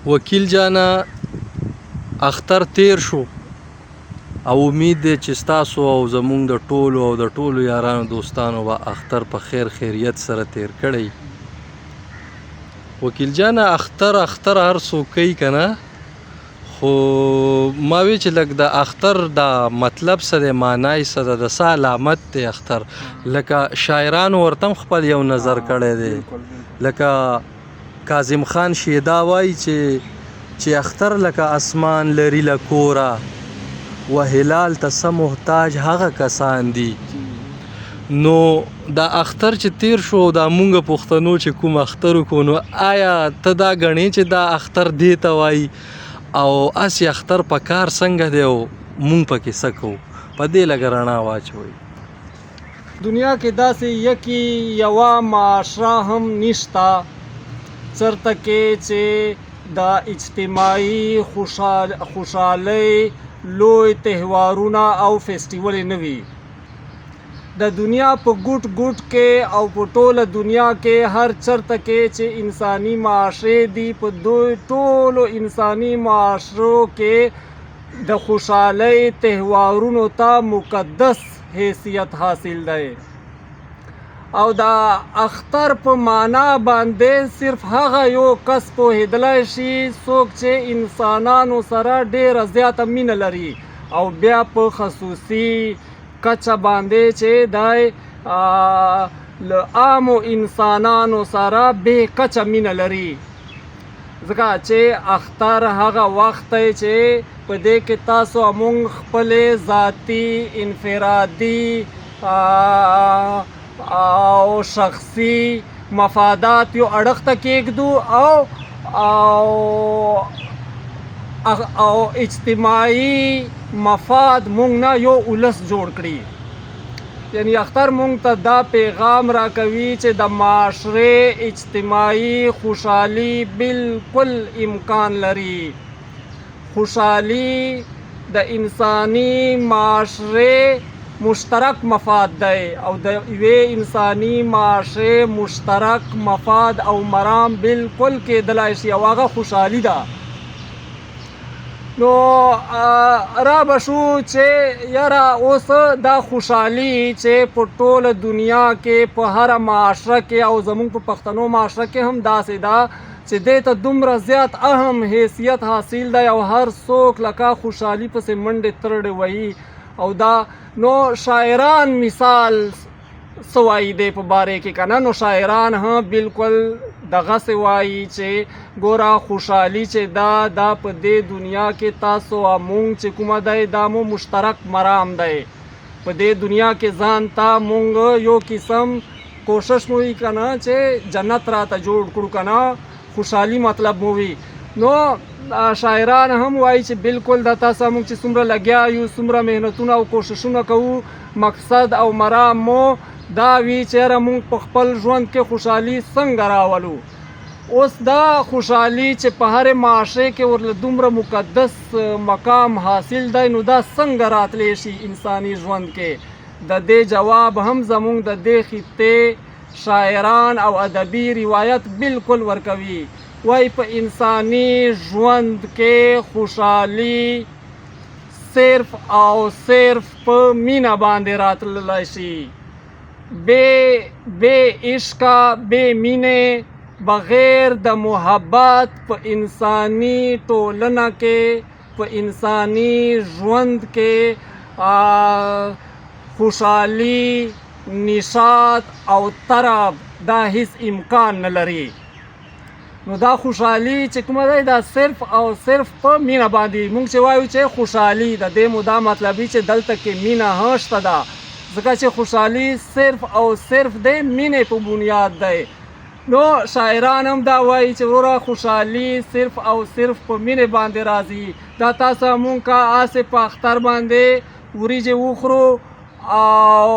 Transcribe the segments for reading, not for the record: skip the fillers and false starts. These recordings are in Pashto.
وکیل جانا اختر تیر شو او امید دی چې ستاسو او زمونږ د ټولو یارانو دوستانو به اختر په خیر خیریت سره تیر کړی. وکیل جانا اختر هر څوک کوي که نه، خو ما وی چې لږ د اختر د مطلب څه دی، معنی څه ده، د څه علامت دی اختر. لکه شاعرانو ورته هم خپل یو نظر کړی دی، لکه کاظم خان شیدا وایي چې اختر لکه اسمان لري له کوره و هلال ته څه محتاج هغه کسان دي. نو دا اختر چې تیر شو، دا مونږ پښتنو چې کوم اختر وکړو، نو آیا ته دا ګڼې چې دا اختر دې ته وایي او اسې اختر په کار څنګه دی او مونږ پکې څه کوو؟ په دې لږه رڼا واچوئ. دنیا کې داسې یکی یوه معاشره هم نشته چېرته کې چې د اجتماعي خوشحالۍ لوی تهوارونه او فیسټیول نه وي. د دنیا په ګوټ کې او په ټوله دنیا کې هر چېرته کې چې انساني معاشرې دي، په ټولو انساني معاشرو کې د خوشحالۍ تهوارونو ته مقدس حیثیت حاصل دی. او دا اختر په معنا باندې صرف هغه یو کس پوهېدلی شي څوک چې انسانانو سره ډېره زیاته مینه لري او بیا په خصوصي کچه باندې چې دی له عامو انسانانو سره بې کچه مینه لري. ځکه چې اختر هغه وخت دی چې په دې کې تاسو مونږ خپلې ذاتي انفرادي او شخصي مفادات یو اړخ ته کېږدو او اجتماعي مفاد مونږ نه یو ولس جوړ کړي. یعنی اختر مونږ ته دا پیغام راکوي چې د معاشرې اجتماعي خوشحالي بالکل امکان لري. خوشحالي د انساني معاشرې مشترک مفاد دی او د یوې انساني معاشرې مشترک مفاد او مرام بالکل کېدلی شي او هغه خوشحالي ده. نو را به شو چې یاره اوس دا خوشحالي چې په ټوله دنیا کې په هره معاشره کې او زمونږ په پښتنو معاشره کې هم داسې ده چې دې ته دومره زیات اهم حیثیت حاصل دی او هر څوک لکه خوشحالي پسې منډې ترړې وهي. او دا نو شاعران مثال څه وایي دی په باره کې که نه، نو شاعران هم بالکل دغسې وایي چې ګوره خوشحالي چې دا په دې دنیا کې تاسو او مونږ چې کومه دی دا مو مشترک مرام دی. په دې دنیا کې ځان ته مونږ یو قسم کوشش مو وي که نه چې جنت راته جوړ کړو که نه، خوشحالي مطلب مو وي. نو شاعران هم وایي چې بالکل دا تاسو موږ چې څومره لګیا یو، څومره محنتونه او کوششونه کوو، مقصد او مرام مو دا وي چې یاره موږ په خپل ژوند کې خوشحالي څنګه راولو. اوس دا خوشحالي چې په هرې معاشرې کې ورله دومره مقدس مقام حاصل دی، نو دا څنګه راتلی شي انساني ژوند کې؟ د دې جواب هم زموږ د دې خطې شاعران او ادبي روایت بالکل ورکوي. وای په انساني ژوند کې خوشحالي صرف او صرف په مینه باندې راتللی شي. بې عشقه، بې مینې، بغیر د محبت په انساني ټولنه کې، په انساني ژوند کې خوشحالي، نشاط او طرب دا هیڅ امکان نه لري. نو دا خوشحالي چې کومه دی دا صرف او صرف په مینه باندې. مونږ چې وایو چې خوشحالي د دې مو دا مطلب وي چې دلته کې مینه هم شته ده، ځکه چې خوشحالي صرف او صرف د مینې په بنیاد دی. نو شاعران هم دا وایي چې وروره خوشحالي صرف او صرف په مینې باندې راځي. دا تاسو مونږ که هسې په اختر باندې وریجې وخورو او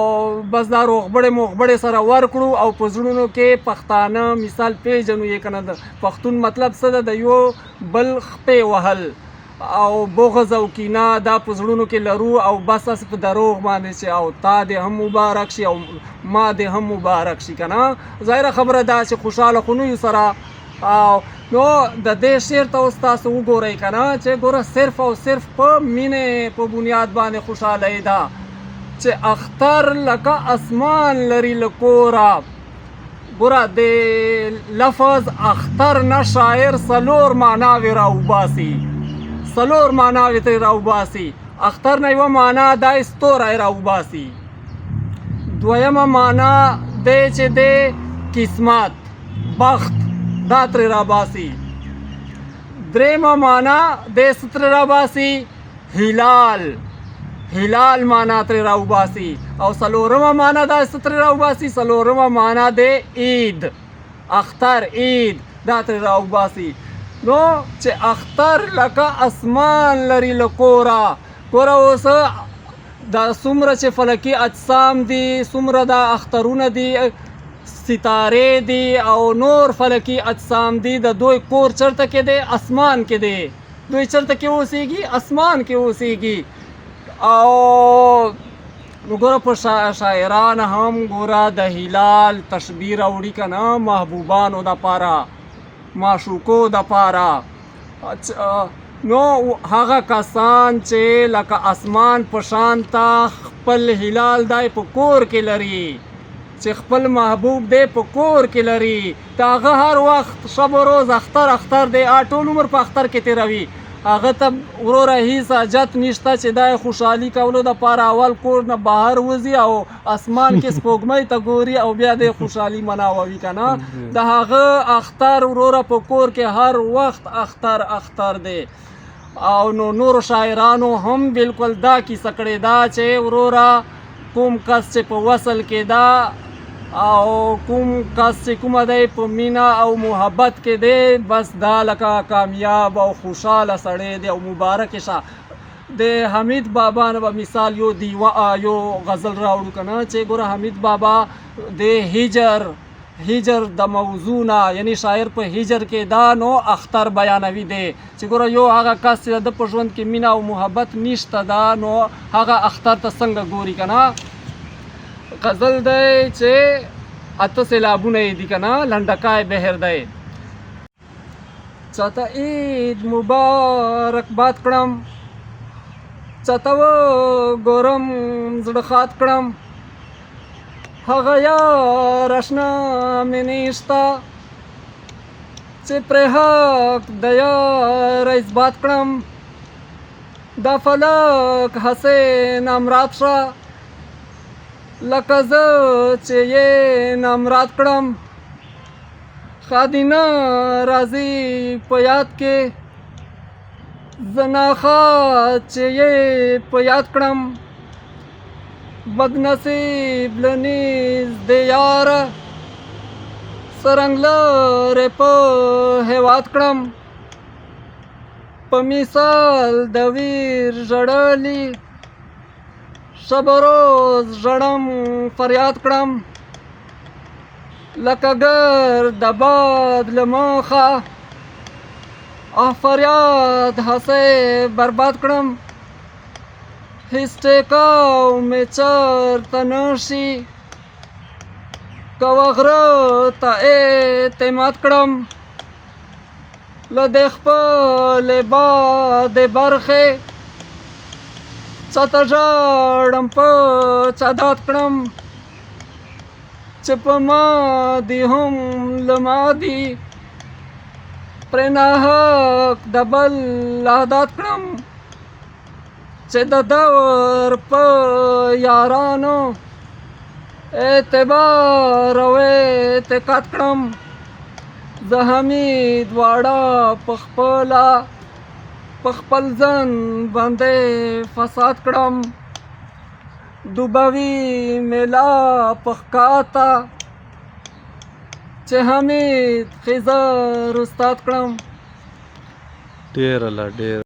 بس دا روغبړې سره ورکړو او په زړونو کې پښتانه مثال پیژنو یې که نه. پښتون مطلب څه ده؟ د یو بل خپې وهل او بغض او کینه دا په زړونو کې لرو او بس هسې په دروغ باندې چې او تا دې هم مبارک شي او ما دې هم مبارک شي که نه. ظاهره خبره ده چې خوشحاله خو نه یو سره. نو د دې شعر ته اوس تاسو وګورئ که نه چې ګوره صرف او صرف په مینې په بنیاد باندې خوشحالۍ ده چې اختر لکه اسمان لري له کوره. ګوره د لفظ اختر نه شاعر څلور معناوې راوباسي، څلور معناوې ترې راوباسي. اختر نه یوه معنا دا ستوری راوباسي، دویمه معنا دی چې دی قسمت بخت دا ترې راباسي، درېیمه معنا دی څه ترې راباسي هلال، هلال معنا ترې راوباسي، او څلورمه معنا دا څه ترې راوباسي، څلورمه معنا دی عید، اختر عید دا ترې راوباسي. نو چې اختر لکه اسمان لري له کوره. ګوره اوس دا څومره چې فلکي اجسام دي، څومره دا اخترونه دي، ستارې دي او نور فلکي اجسام دي، د دوی کور چرته کې دی اسمان کې دی، دوی چرته کې اوسېږي اسمان کې اوسېږي. او ګوره په شاعران هم ګوره د هلال تشبیه راوړي که نه محبوبانو دپاره، معشوقو دپاره. نو هغه کسان چې لکه اسمان په شان ته خپل هلال دی په کور کې لري، چې خپل محبوب دی په کور کې لري، د هغه هر وخت شب و روز اختر اختر دی، ټول عمر په اختر کې تېروي، هغه ته وروره هیڅ حاجت نشته چې دا خوشحالي کولو دپاره اول کور نه بهر وځي او اسمان کې سپوږمۍ ته ګوري او بیا د خوشحالي مناووي که نه. د هغه اختر وروره په کور کې هر وخت اختر اختر دی. او نو نور شاعرانو هم بالکل دا کیسه کړې ده چې وروره کوم کس چې په وصل کې ده او کوم کس چې کومه دی په مینه او محبت کې دی، بس دا لکه کامیاب او خوشحاله سړی دی او مبارک شه. د حمید بابا نه به مثال یو غزل راوړو که نه چې ګوره حمید بابا د هجر د موضوع نه، یعنی شاعر په هجر کې دا نو اختر بیانوي دی چې ګوره یو هغه کس چې د په ژوند کې مینه او محبت نشته دا نو هغه اختر ته څنګه ګوري که نه. غزل دی چې اته سیلابونه یې دي که نه، لنډکای بهر دی. چاته عید مبارک باد کړم، چاته وګورم زړه خات کړم، هغه یار اشنا مې نشته چې پرې حق د یار اثبات کړم. دا فلک هسې نامراد شه لکه زه چې یې نامراد کړم. خادینه راځي په یاد کې زناخات چې یې په یاد کړم. بدنصیب لنیز د یاره سرنګ لرې په هیواد کړم. په مثال د ویر ژړلي شب و روز ژړم فریاد کړم. لکه ګرد د باد له مخه فریاد هسې برباد کړم. هیڅ ټیکاو مې چرته نشي که غره ته اعتماد کړم. له دې خپلې بادې برخې چاته ژاړم په چادات کړم. چې په ما دي هم له ما دي پرې ناحق د بل عادات کړم. چې د دور په یارانو اعتبار او اعتقاد کړم. زه حمید واړه په خپل ځان باندې فساد کړم. دوبوي میلا په ښکاته چې حمید خیزر استاد کړم. ډېر الله ډېر